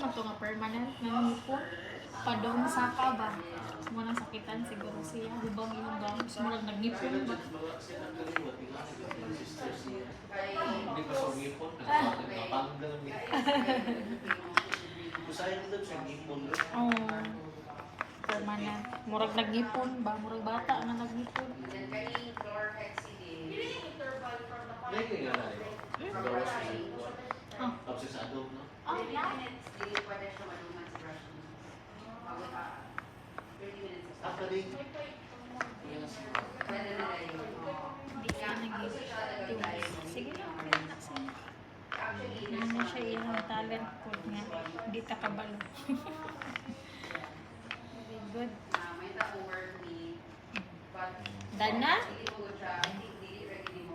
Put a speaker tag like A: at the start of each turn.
A: man to nga permanent nga ngipon. Padong saka ba? Muna sakitan siguro siya. Hubang yung bangs. Murag nagngipon ba?
B: Hindi pa sa ngipon. Napanggal ang ngipon. Kusaya nito sa ngipon.
A: Oo. Permanent. Murag nagngipon ba? Murag bata na nagngipon.
B: Hindi nga na rin. Gawas sa ngipon. Tapos sa adong, no?
A: Oh, yeah.
B: After rin.
A: Hindi ka nag-iwas. Sige lang, relax na. Hindi na siya yung talent ko nga. Hindi ta kabalo. Very good. Dana?